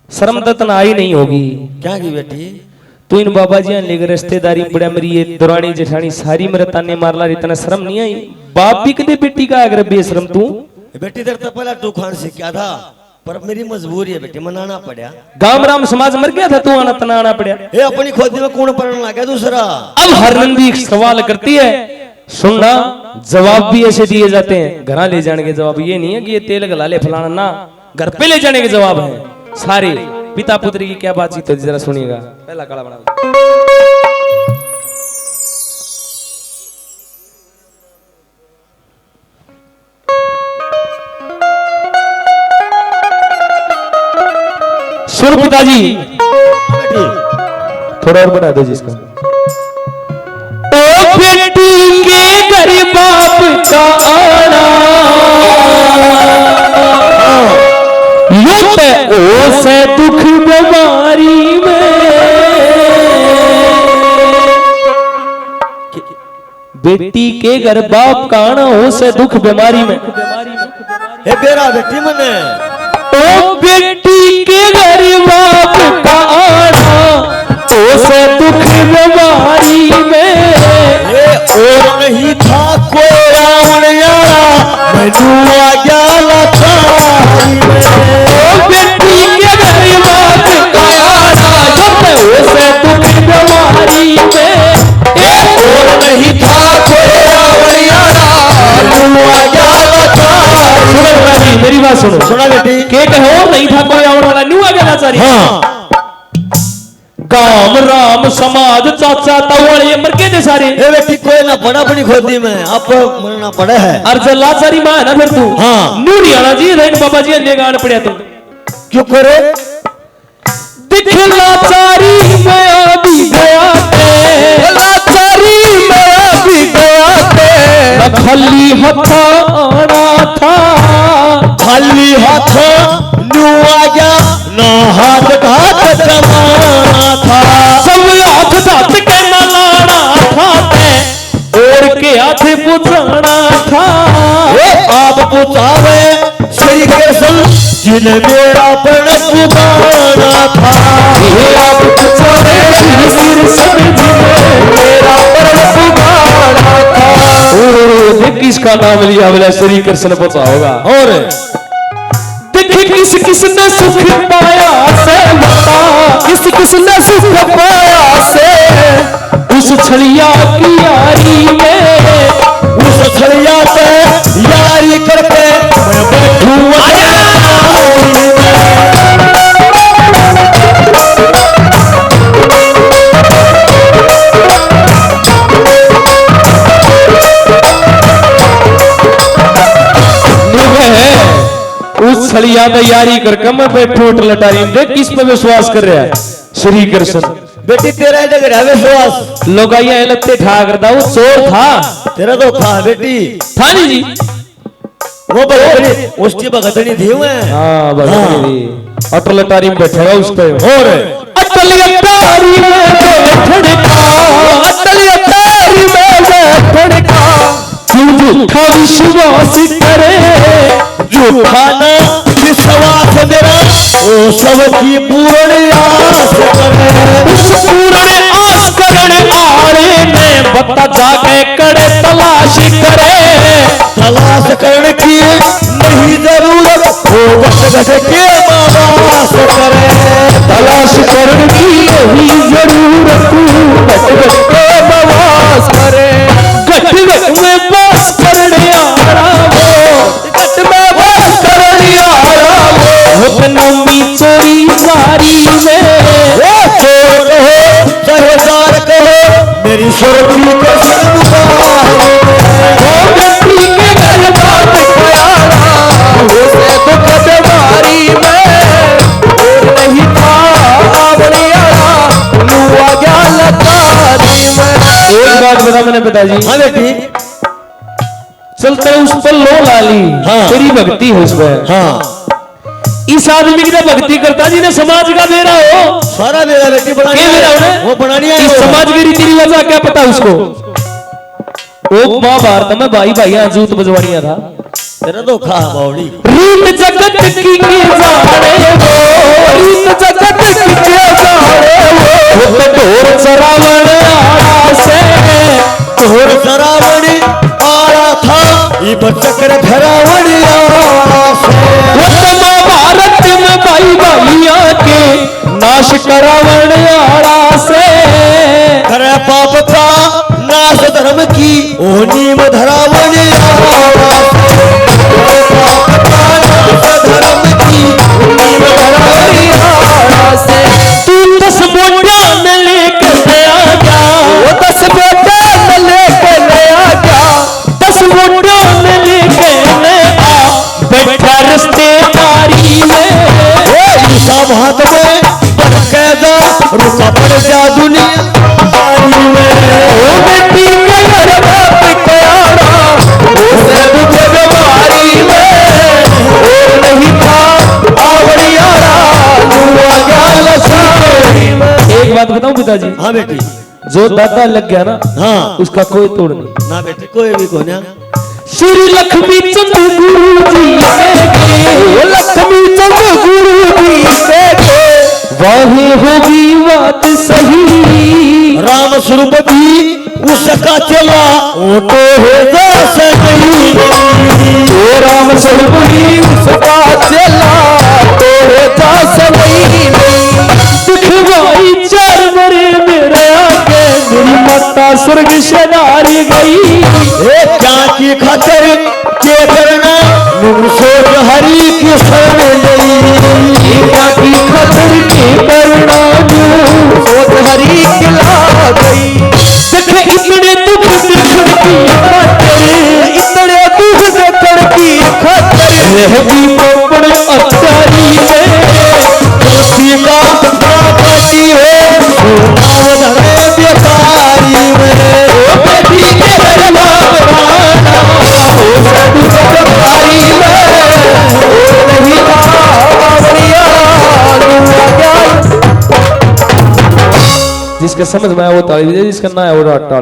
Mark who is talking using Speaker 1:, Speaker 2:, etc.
Speaker 1: शर्म तो तना आई नहीं होगी।
Speaker 2: क्या की बेटी?
Speaker 1: तू इन बाबा जी लेकर रिश्तेदारी बड़ा मेरी ये दुरानी जेठानी सारी मेरे ताने मारला इतना शर्म नहीं आई। बाप भी कदे बेटी का अगर बेशरम तू।
Speaker 2: बेटी तेरे तो पहला तू खान सीखा था पर मेरी मजबूरी है बेटी, मनाना पड़ा।
Speaker 1: गांव राम समाज मर गया था, तू आना तना आना पड़ा।
Speaker 2: ये अपनी खोदी में कौन पढ़ने लगा दूसरा?
Speaker 1: अब हर नंदी सवाल करती है, सुनना जवाब भी ऐसे दिए जाते हैं। घर ले जाने के जवाब ये नहीं है कि ये तेल गला ले फलाना ना, घर पे ले जाने के जवाब है सारे। पिता पुत्री की क्या बातचीत है जरा सुनिएगा। पहला काला बना सुन पिताजी, थोड़ा और बढ़ा दो जिसका। ओ बेटी के घर बाप का आना युक्त ओ से दुख बीमारी में। बेटी के घर बाप का आना हो से दुख बीमारी में।
Speaker 2: हे बेरा बेटी मने
Speaker 1: ओ बेटी के घर बाप का आना तो से दुख बीमारी में।
Speaker 2: और नहीं था कोई रावण यारा मैनू आ गया लतारी में।
Speaker 1: ओ बेटी के घर बाप का आना तो से दुख बीमारी में।
Speaker 2: और नहीं था कोई रावण यारा मैनू आ गया लतारी।
Speaker 1: मेरी बात सुनो,
Speaker 2: सुना बेटी
Speaker 1: के कहो नहीं था कोई रावण वाला न्यू आ गया लाचारी।
Speaker 2: हाँ
Speaker 1: गांव राम समाज चाचा ताऊ ये मर गए थे सारे।
Speaker 2: ये बेटी कोई ना पड़ा अपनी खोदी में, आप मरना पड़ा है।
Speaker 1: अर्ज लाचारी मां है ना फिर तू।
Speaker 2: हाँ
Speaker 1: नू नहीं आना जी रेन बाबा जी ने गान पड़िया तुम
Speaker 2: क्यों करे?
Speaker 1: दिख लाचारी मैं भी गया थे,
Speaker 2: लाचारी मैं भी गया थे।
Speaker 1: खाली हथा आना था,
Speaker 2: खाली हाथ नू आ गया ना हाथ घाट जमाना था।
Speaker 1: सब हाथ धात के न लाना था ते और के हाथ बुझाना था।
Speaker 2: आप पुचावे श्री कृष्ण जिन्हें मेरा पण पुकाना था।
Speaker 1: आप पुचावे श्री कृष्ण जिन्हें मेरा पण पुकाना था। किसका नाम लिया बोला श्री कृष्ण पता होगा।
Speaker 2: और
Speaker 1: देख किस किसने सुख पाया से बता, किस किसने सुख पाया से उस छलिया की यारी में।
Speaker 2: उस छड़िया पे यारी करके मैं बैठूं
Speaker 1: उस छलिया में यारी करके मैं बैठो लटारी। देख किस पे विश्वास कर रहा है श्री कृष्ण।
Speaker 2: बेटी तेरा जगह विश्वास
Speaker 1: लोग आइए लगते ठा करता वो चोर था।
Speaker 2: तेरा तो था बेटी
Speaker 1: था नहीं जी,
Speaker 2: वो भगतनी उसकी भगतनी थी मैं।
Speaker 1: हाँ भगतनी अटल अटारी में बैठेगा उस पे।
Speaker 2: और
Speaker 1: अटल अटारी में बैठड़का, अटल अटारी में बैठड़का क्यों झूठा विश्वास करे।
Speaker 2: झूठा ना विश्वास मेरा वो सबकी पूर्ण आस करे।
Speaker 1: उस पूर्ण आस करने वाले ने बता जाके कड़े तलाश करे।
Speaker 2: तलाश करने की नहीं जरूरत वो घट घट के बास करे।
Speaker 1: तलाश करने की नहीं जरूरत घट घट के बवास करे। घट घट में बास करने आ रहा वो, घट में बास करने आ रहा वो। नमी चोरी जारी में
Speaker 2: चोर हो चाहे जार कहो मेरी सुरक्षी को
Speaker 1: बेटी के घर बाप खयाला उसे दुख बीमारी में। और नहीं था बड़ियाला नू आ गया लतारी में। एक बात बता मैंने पिताजी।
Speaker 2: हाँ बेटी
Speaker 1: चलते उस पर लो लाली।
Speaker 2: हाँ।
Speaker 1: तेरी भक्ति है उस पर।
Speaker 2: हाँ
Speaker 1: इस आदमी की भक्ति करता जी ने समाज का दे रहा हो
Speaker 2: सारा मेरा बेटी बनानी
Speaker 1: क्या मेरा
Speaker 2: है,
Speaker 1: उन्हें?
Speaker 2: वो बनानी है।
Speaker 1: इस समाज के रीति रिवाज क्या पता उसको। ओ महाभारत में भाई भाई जूत बजवानिया था।
Speaker 2: तेरा तो खा बावड़ी
Speaker 1: रीत जगत की जाने वो, रीत नाश करावण आड़ा से
Speaker 2: करे पाप का नाश धर्म की ओ नीम धरावण करे पाप का नाश धर्म की ओ नीम धरावण
Speaker 1: आड़ा से तू 10 मोटा न लेकर आ जा, वो 10 मोटा न लेकर आ जा, 10 मोटा न लेकर आ बैठा रिश्तेदारी में।
Speaker 2: सब हाथ में कैदा रुका पड़ जा दुनिया
Speaker 1: ओ बेटी के घर बाप प्यारा उसे तुझे बीमारी में ओ नहीं था आवड़ियारा दुआ गया लसारी में। एक बात बताऊं पिताजी,
Speaker 2: हाँ बेटी,
Speaker 1: जो दादा लग गया ना
Speaker 2: हाँ
Speaker 1: उसका कोई तोड़ नहीं।
Speaker 2: ना बेटी कोई भी को ना।
Speaker 1: श्री लक्ष्मी चंद गुरु जी लक्ष्मी चंद गुरु जी से वही होगी बात सही।
Speaker 2: राम स्वरूप भी उसका चला वो तो है दास नहीं।
Speaker 1: ओ राम स्वरूप भी उसका चला तो है दास नहीं। दिखवाई चार मरे मेरे आगे मेरी माता स्वर्ग से नारी गई।
Speaker 2: क्या की खातर के करना सोच हरि की शरण गई।
Speaker 1: क्या की खातर के करना सोच हरि खिला गई। देखे इतने दुख देखड़ की खातर, इतने दुख देखड़ की खातर रह भी पोपड़ अत्यारी में
Speaker 2: तुलसी का प्रॉपर्टी हो धरे बेकारी में।
Speaker 1: ओ बेटी के जिसका समझ में आया वो ताली बजाए, जिसका ना आया वो डांट।